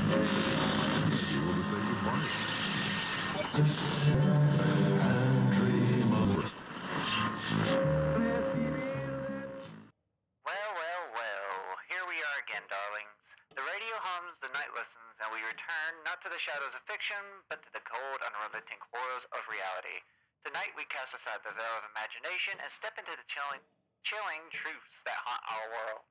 Well, here we are again, darlings. The radio hums, the night listens, and we return not to the shadows of fiction, but to the cold, unrelenting horrors of reality. Tonight we cast aside the veil of imagination and step into the chilling truths that haunt our world.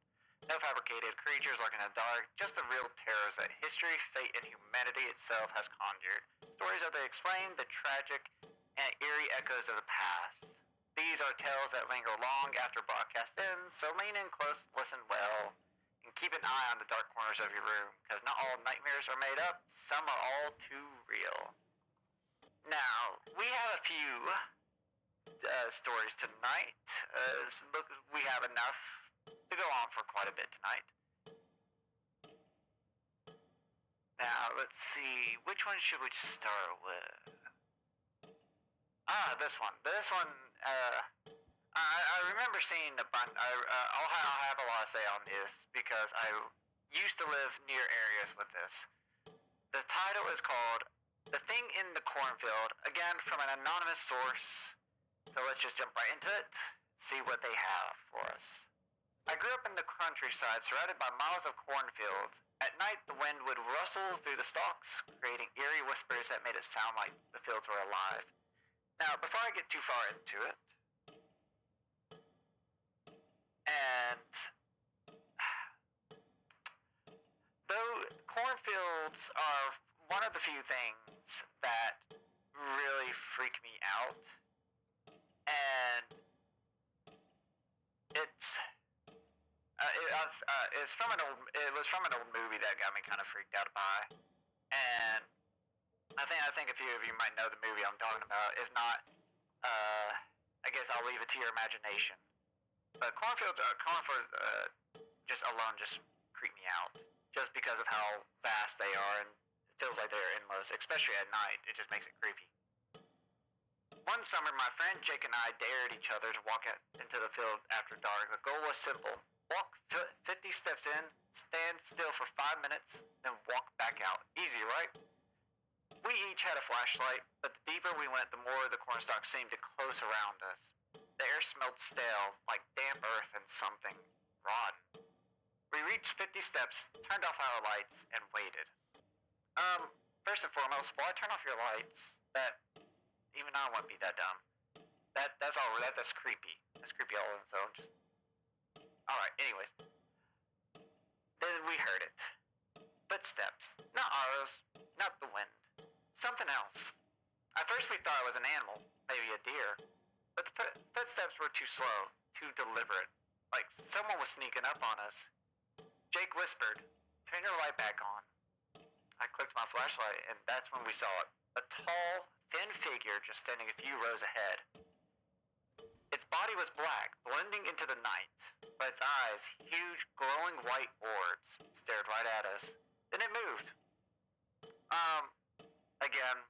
No fabricated creatures lurking in the dark, just the real terrors that history, fate, and humanity itself has conjured. Stories of the explained, the tragic, and eerie echoes of the past. These are tales that linger long after broadcast ends, so lean in close, listen well, and keep an eye on the dark corners of your room, because not all nightmares are made up, some are all too real. Now, we have a few stories tonight. Look, we have enough to go on for quite a bit tonight. Now, let's see, which one should we start with? This one. I remember seeing a bunch. I'll have a lot to say on this because I used to live near areas with this. The title is called "The Thing in the Cornfield," again from an anonymous source. So let's just jump right into it, see what they have for us. I grew up in the countryside, surrounded by miles of cornfields. At night, the wind would rustle through the stalks, creating eerie whispers that made it sound like the fields were alive. Now, before I get too far into it, and though cornfields are one of the few things that really freak me out, and it was from an old movie that got me kind of freaked out by, and I think a few of you might know the movie I'm talking about. If not, I guess I'll leave it to your imagination. But cornfields just creep me out, just because of how vast they are, and it feels like they're endless, especially at night. It just makes it creepy. One summer, my friend Jake and I dared each other to walk out into the field after dark. The goal was simple: walk 50 steps in, stand still for 5 minutes, then walk back out. Easy, right? We each had a flashlight, but the deeper we went, the more the cornstalks seemed to close around us. The air smelled stale, like damp earth and something rotten. We reached 50 steps, turned off our lights, and waited. First and foremost, before I turn off your lights, even I wouldn't be that dumb. That's creepy. That's creepy all on its own. Alright, anyways. Then we heard it. Footsteps. Not ours, not the wind. Something else. At first we thought it was an animal, maybe a deer. But the footsteps were too slow, too deliberate. Like someone was sneaking up on us. Jake whispered, "Turn your light back on." I clicked my flashlight, and that's when we saw it. A tall, thin figure just standing a few rows ahead. Its body was black, blending into the night, but its eyes, huge, glowing white orbs, stared right at us. Then it moved. Again,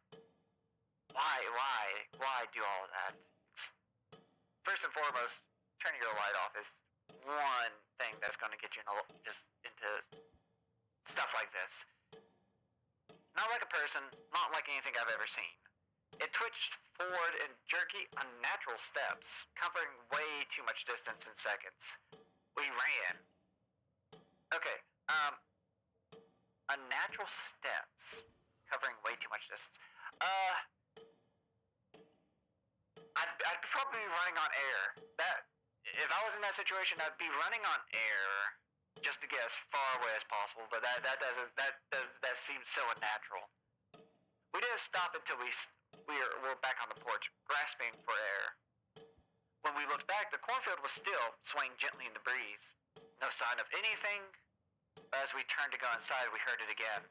why do all of that? First and foremost, turning your light off is one thing that's going to get you into stuff like this. Not like a person, not like anything I've ever seen. It twitched forward in jerky, unnatural steps, covering way too much distance in seconds. We ran. Okay, unnatural steps, covering way too much distance. I'd probably be running on air. If I was in that situation, I'd be running on air just to get as far away as possible. But that seems so unnatural. We didn't stop until we were back on the porch, grasping for air. When we looked back, the cornfield was still swaying gently in the breeze. No sign of anything. But as we turned to go inside, we heard it again.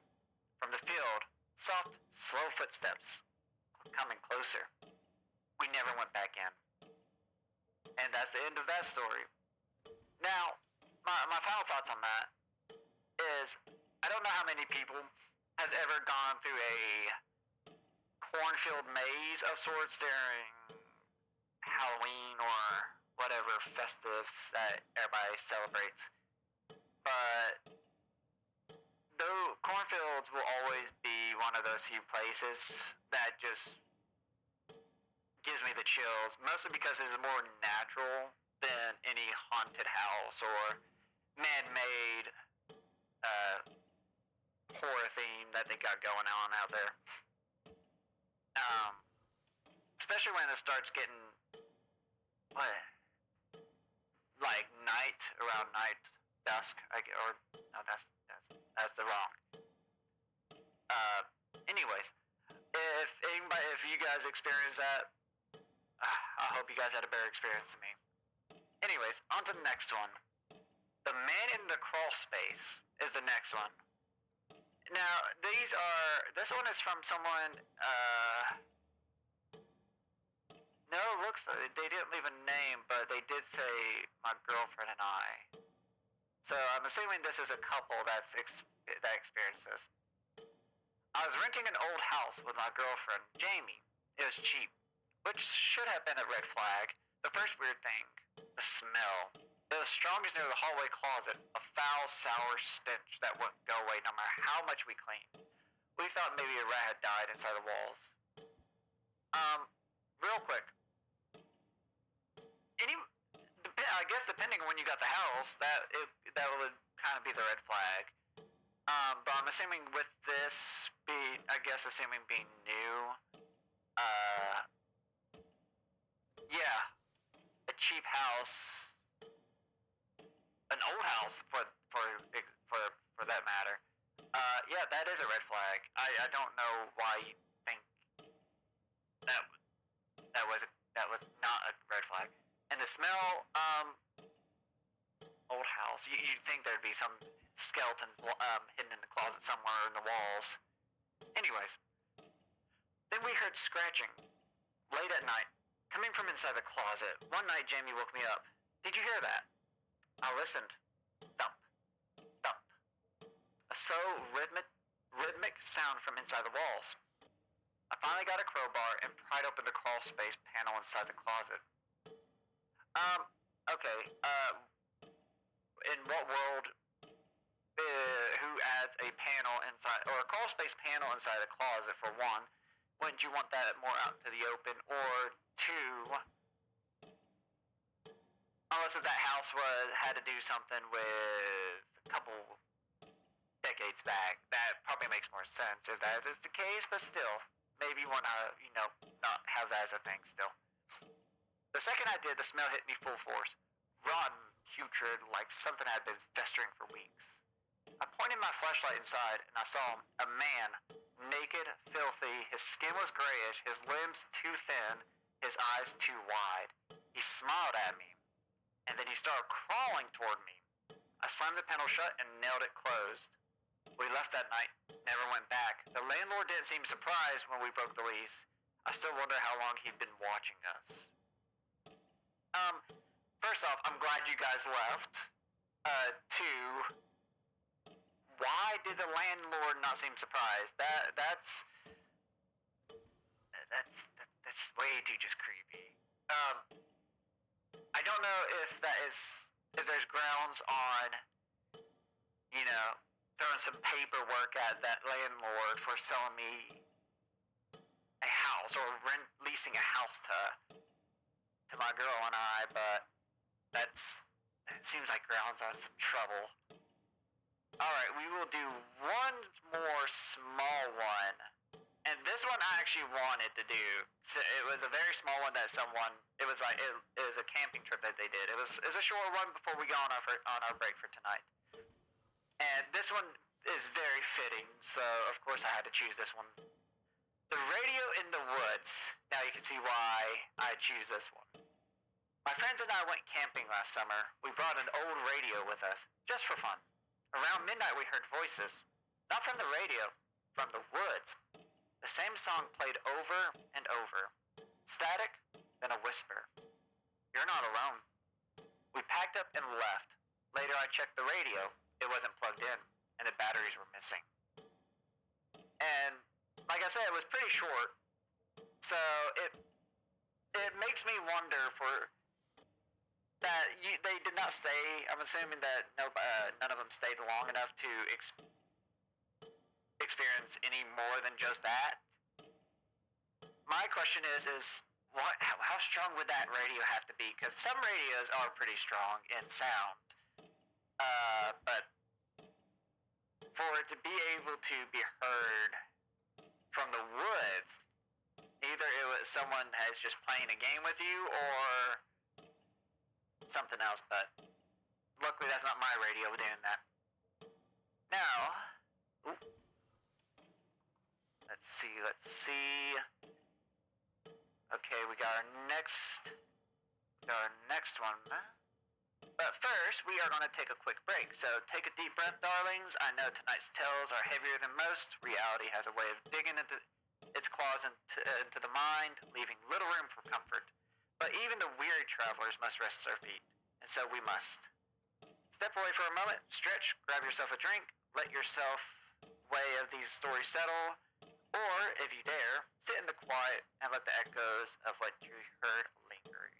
From the field, soft, slow footsteps coming closer. We never went back in. And that's the end of that story. Now, my final thoughts on that is, I don't know how many people has ever gone through a cornfield maze of sorts during Halloween or whatever festives that everybody celebrates. But though cornfields will always be one of those few places that just gives me the chills, mostly because it's more natural than any haunted house or man-made horror theme that they got going on out there. Especially when it starts getting like night, around night, dusk, or no, that's the wrong. Anyways, if you guys experience that, I hope you guys had a better experience than me. Anyways, on to the next one. The Man in the Crawl Space is the next one. Now, this one is from someone, no, looks like they didn't leave a name, but they did say my girlfriend and I. So I'm assuming this is a couple that experienced this. I was renting an old house with my girlfriend, Jamie. It was cheap, which should have been a red flag. The first weird thing, the smell. It was strongest near the hallway closet, a foul, sour stench that wouldn't go away no matter how much we cleaned. We thought maybe a rat had died inside the walls. Real quick. I guess depending on when you got the house, that would kind of be the red flag. But I'm assuming with this being new, yeah, a cheap house, an old house for that matter. Yeah, that is a red flag. I don't know why you think that was not a red flag. And the smell, old house. You'd think there'd be some skeletons hidden in the closet somewhere in the walls. Anyways, then we heard scratching late at night coming from inside the closet. One night, Jamie woke me up. Did you hear that? I listened. Thump, thump. A so rhythmic sound from inside the walls. I finally got a crowbar and pried open the crawl space panel inside the closet. Okay, in what world, who adds a panel inside, or a crawl space panel inside a closet, for one? Wouldn't you want that more out to the open? Or two, unless if that house had to do something with a couple decades back, that probably makes more sense if that is the case, but still, maybe you want to, not have that as a thing still. The second I did, the smell hit me full force. Rotten, putrid, like something had been festering for weeks. I pointed my flashlight inside, and I saw him, a man, naked, filthy, his skin was grayish, his limbs too thin, his eyes too wide. He smiled at me, and then he started crawling toward me. I slammed the panel shut and nailed it closed. We left that night, never went back. The landlord didn't seem surprised when we broke the lease. I still wonder how long he'd been watching us. First off, I'm glad you guys left. Two, why did the landlord not seem surprised? That's way too just creepy. I don't know if there's grounds on, throwing some paperwork at that landlord for selling me a house or leasing a house to my girl and I, but that seems like grounds on some trouble. Alright, we will do one more small one. And this one I actually wanted to do. So it was a very small one that it was a camping trip that they did. It was a short one before we go on our break for tonight. And this one is very fitting, so of course I had to choose this one. The radio in the woods. Now you can see why I choose this one. My friends and I went camping last summer. We brought an old radio with us, just for fun. Around midnight we heard voices. Not from the radio, from the woods. The same song played over and over. Static, then a whisper. You're not alone. We packed up and left. Later I checked the radio. It wasn't plugged in, and the batteries were missing. And like I said, it was pretty short. So it makes me wonder that they did not stay. I'm assuming that none of them stayed long enough to experience any more than just that. My question is how strong would that radio have to be? Because some radios are pretty strong in sound, but for it to be able to be heard from the woods, either it was someone has just playing a game with you or something else, but luckily that's not my radio doing that. Now, let's see. Okay, we got our next one. But first, we are going to take a quick break. So take a deep breath, darlings. I know tonight's tales are heavier than most. Reality has a way of digging into its claws into the mind, leaving little room for comfort. But even the weary travelers must rest their feet, and so we must. Step away for a moment, stretch, grab yourself a drink, let yourself weigh of these stories settle, or, if you dare, sit in the quiet and let the echoes of what you heard linger.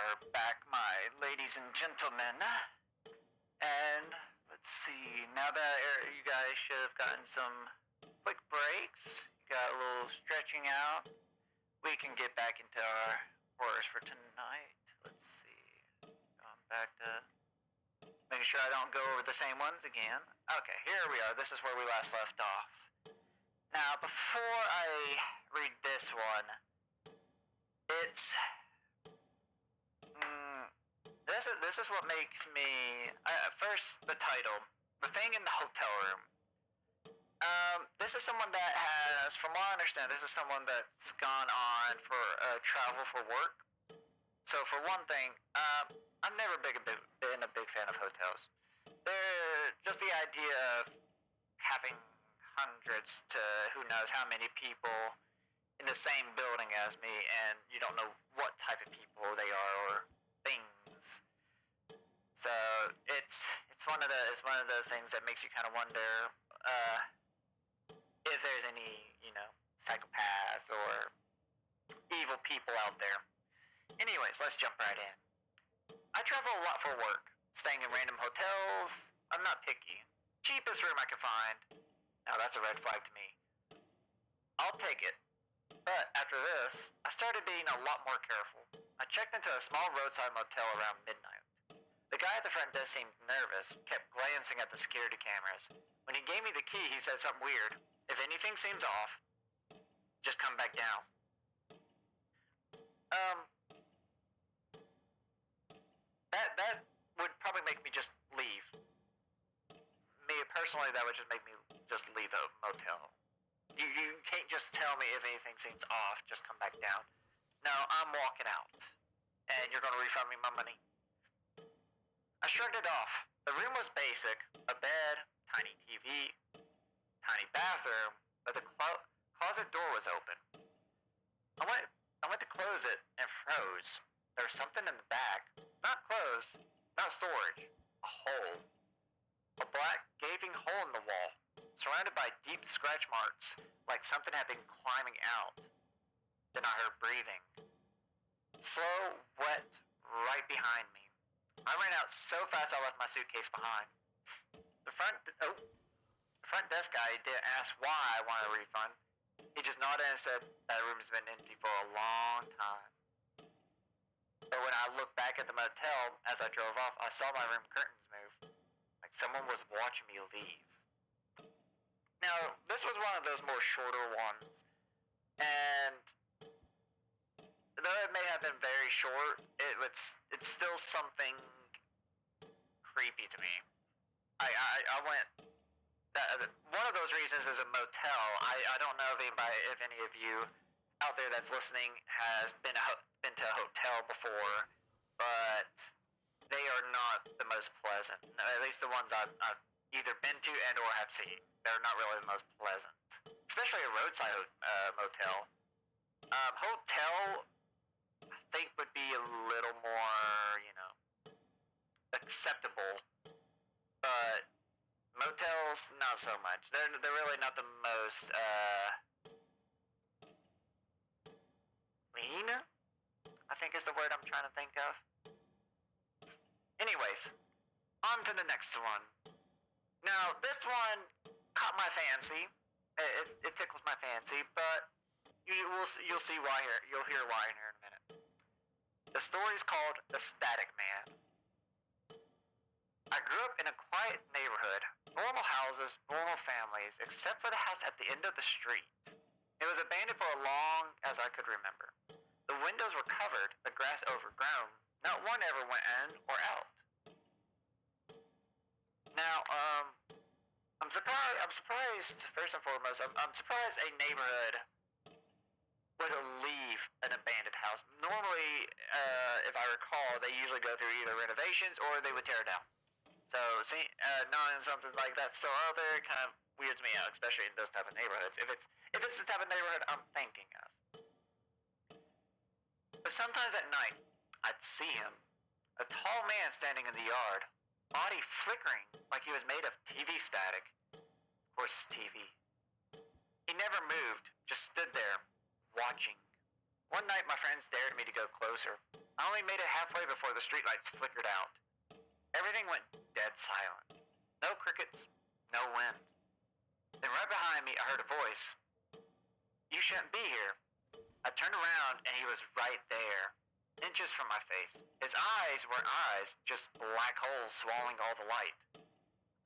are back, my ladies and gentlemen. And let's see, now that you guys should have gotten some quick breaks, you got a little stretching out, we can get back into our horrors for tonight. Let's see, going back to making sure I don't go over the same ones again. Okay, here we are. This is where we last left off. Now, before I read this one, it's this is what makes me first the title, the thing in the hotel room. This is someone that has, from what I understand, this is someone that's gone on for travel for work. So for one thing, I've never been a big fan of hotels. They're just the idea of having hundreds to who knows how many people in the same building as me, and you don't know what type of people they are or things. So it's one of those things that makes you kind of wonder if there's any, psychopaths or evil people out there. Anyways, let's jump right in. I travel a lot for work, staying in random hotels. I'm not picky. Cheapest room I can find. Now that's a red flag to me. I'll take it. But after this, I started being a lot more careful. I checked into a small roadside motel around midnight. The guy at the front desk seemed nervous, kept glancing at the security cameras. When he gave me the key, he said something weird. If anything seems off, just come back down. That would probably make me just leave. Me personally, that would just make me just leave the motel. You can't just tell me if anything seems off, just come back down. No, I'm walking out. And you're gonna refund me my money. I shrugged it off. The room was basic. A bed, tiny TV, tiny bathroom, but the closet door was open. I went to close it and froze. There was something in the back. Not closed, not storage. A hole. A black, gaping hole in the wall, surrounded by deep scratch marks, like something had been climbing out. Then I heard breathing. Slow, wet, right behind me. I ran out so fast I left my suitcase behind. The front desk guy didn't ask why I wanted a refund. He just nodded and said that room's been empty for a long time. But when I looked back at the motel as I drove off, I saw my room curtains move. Like someone was watching me leave. Now, this was one of those more shorter ones. And though it may have been very short, it's still something creepy to me. I went... one of those reasons is a motel. I don't know if any of you out there that's listening has been to a hotel before, but they are not the most pleasant. At least the ones I've either been to and or have seen. They're not really the most pleasant. Especially a roadside motel. Hotel, I think, would be a little more, acceptable. But motels, not so much. They're really not the most, clean, I think is the word I'm trying to think of. Anyways, on to the next one. Now, this one caught my fancy. It tickles my fancy, but you'll see why here. You'll hear why in here in a minute. The story's called The Static Man. I grew up in a quiet neighborhood. Normal houses, normal families, except for the house at the end of the street. It was abandoned for as long as I could remember. The windows were covered, the grass overgrown. Not one ever went in or out. Now, I'm surprised, first and foremost, I'm surprised a neighborhood would leave an abandoned house. Normally, if I recall, they usually go through either renovations or they would tear it down. So, knowing something like that still out there kind of weirds me out, especially in those type of neighborhoods. If it's the type of neighborhood I'm thinking of. But sometimes at night, I'd see him. A tall man standing in the yard, body flickering like he was made of TV static. Of course, it's TV. He never moved, just stood there, watching. One night, my friends dared me to go closer. I only made it halfway before the streetlights flickered out. Everything went dead silent. No crickets, no wind. Then right behind me, I heard a voice. You shouldn't be here. I turned around and he was right there, inches from my face. His eyes weren't eyes, just black holes swallowing all the light.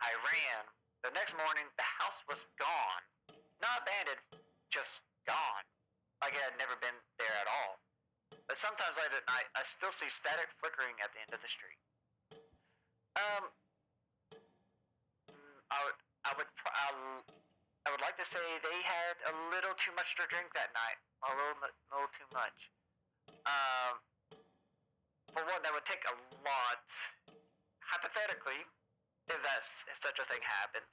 I ran. The next morning, the house was gone. Not abandoned, just gone. Like it had never been there at all. But sometimes late at night, I still see static flickering at the end of the street. I would like to say they had a little too much to drink that night. A little too much. For one, that would take a lot. Hypothetically, if such a thing happened,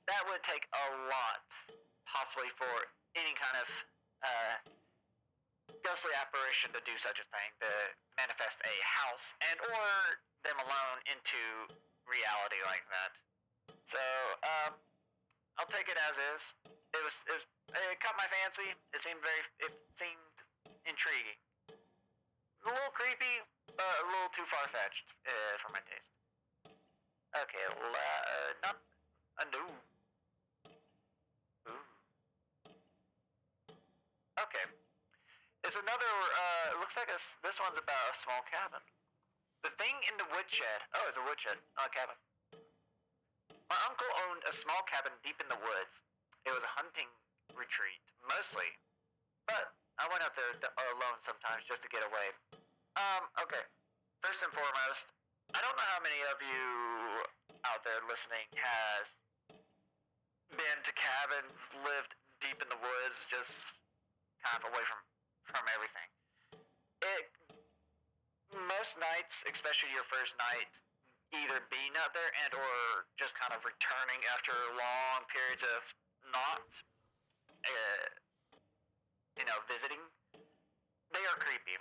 that would take a lot, possibly for any kind of ghostly apparition to do such a thing, to manifest a house and or them alone into reality like that. So, I'll take it as is. It caught my fancy. It seemed intriguing. A little creepy, but a little too far-fetched for my taste. Okay, not a no. Ooh. Okay. It's another, it looks like this one's about a small cabin. The thing in the woodshed. Oh, it's a woodshed, not a cabin. My uncle owned a small cabin deep in the woods. It was a hunting retreat, mostly. But I went up there alone sometimes just to get away. Okay. First and foremost, I don't know how many of you out there listening has been to cabins, lived deep in the woods, just kind of away from everything. Most nights, especially your first night, either being out there and or just kind of returning after long periods of not, visiting, they are creepy.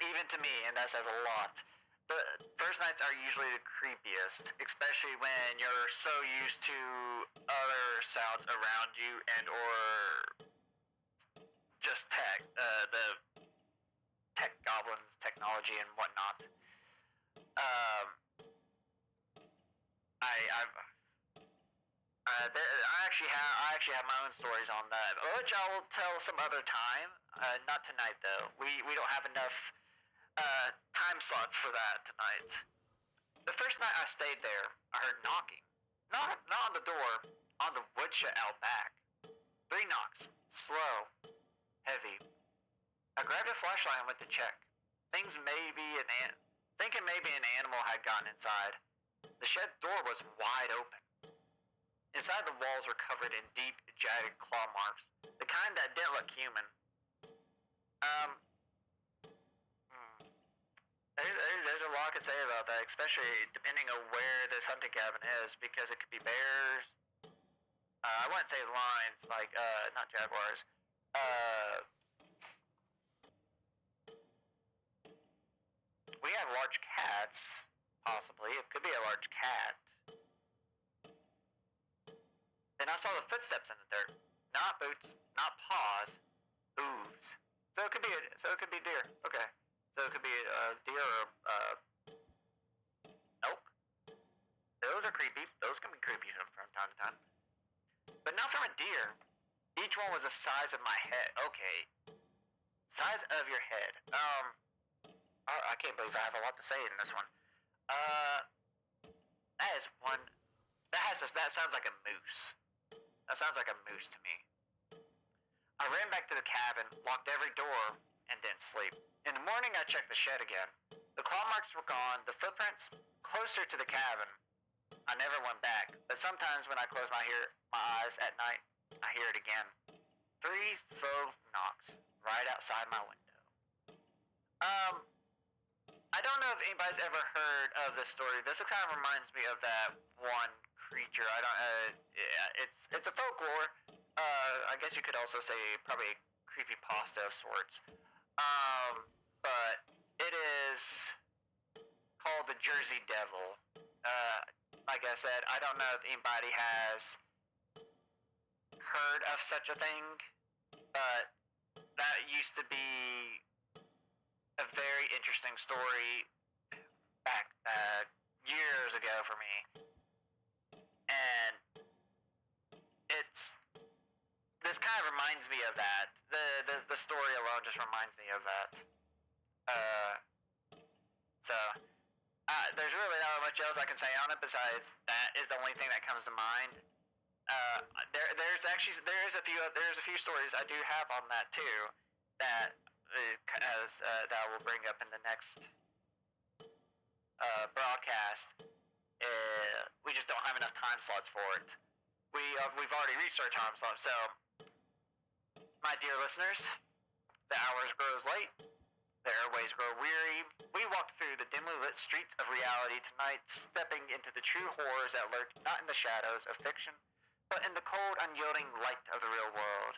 Even to me, and that says a lot. The first nights are usually the creepiest, especially when you're so used to other sounds around you and or just the tech goblins, technology and whatnot. I actually have my own stories on that, which I will tell some other time. Not tonight though. We don't have enough time slots for that tonight. The first night I stayed there, I heard knocking. Not on the door, on the woodshed out back. 3 knocks, slow, heavy. I grabbed a flashlight and went to check. Thinking maybe an animal had gotten inside. The shed door was wide open. Inside, the walls were covered in deep, jagged claw marks, the kind that didn't look human. There's a lot I could say about that, especially depending on where this hunting cabin is, because it could be bears. I wouldn't say lions, like, not jaguars. We have large cats, possibly. It could be a large cat. Then I saw the footsteps in the dirt. Not boots, not paws, hooves. So it could be deer. Okay. So it could be a deer or elk. Those are creepy. Those can be creepy from time to time. But not from a deer. Each one was the size of my head. Okay. Size of your head. I can't believe I have a lot to say in this one. That is one. That sounds like a moose. That sounds like a moose to me. I ran back to the cabin, locked every door, and didn't sleep. In the morning, I checked the shed again. The claw marks were gone, the footprints closer to the cabin. I never went back, but sometimes when I close my eyes at night, I hear it again. 3 slow knocks right outside my window. I don't know if anybody's ever heard of this story. This kind of reminds me of that one creature. It's a folklore. I guess you could also say probably a creepypasta of sorts. But it is called the Jersey Devil. Like I said, I don't know if anybody has heard of such a thing, but that used to be a very interesting story back years ago for me, and this kind of reminds me of that. The story alone just reminds me of that. There's really not much else I can say on it besides that is the only thing that comes to mind. There's a few stories I do have on that too that that I will bring up in the next broadcast. We just don't have enough time slots for it. We've already reached our time slot, so my dear listeners, the hours grows late, the airways grow weary. We walked through the dimly lit streets of reality tonight, stepping into the true horrors that lurk not in the shadows of fiction, but in the cold, unyielding light of the real world.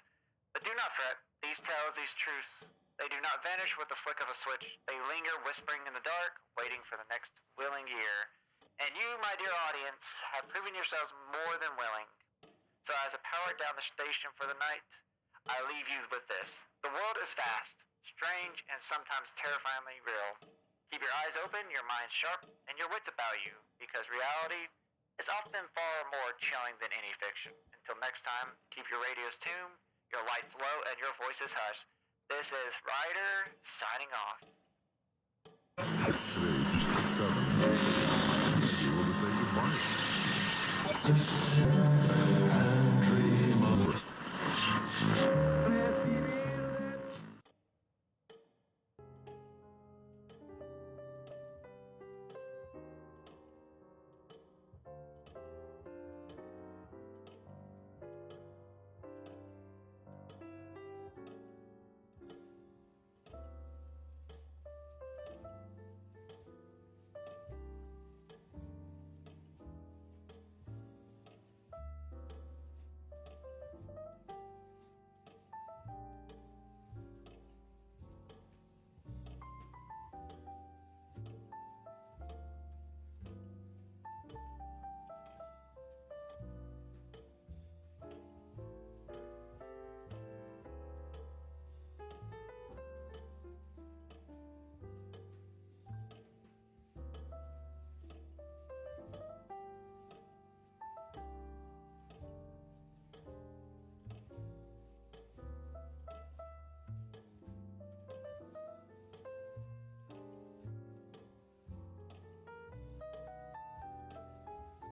But do not fret, these tales, these truths, they do not vanish with the flick of a switch. They linger whispering in the dark, waiting for the next willing ear. And you, my dear audience, have proven yourselves more than willing. So as I power down the station for the night, I leave you with this. The world is vast, strange, and sometimes terrifyingly real. Keep your eyes open, your mind sharp, and your wits about you, because reality is often far more chilling than any fiction. Until next time, keep your radios tuned, your lights low, and your voices hushed. This is Ryder signing off.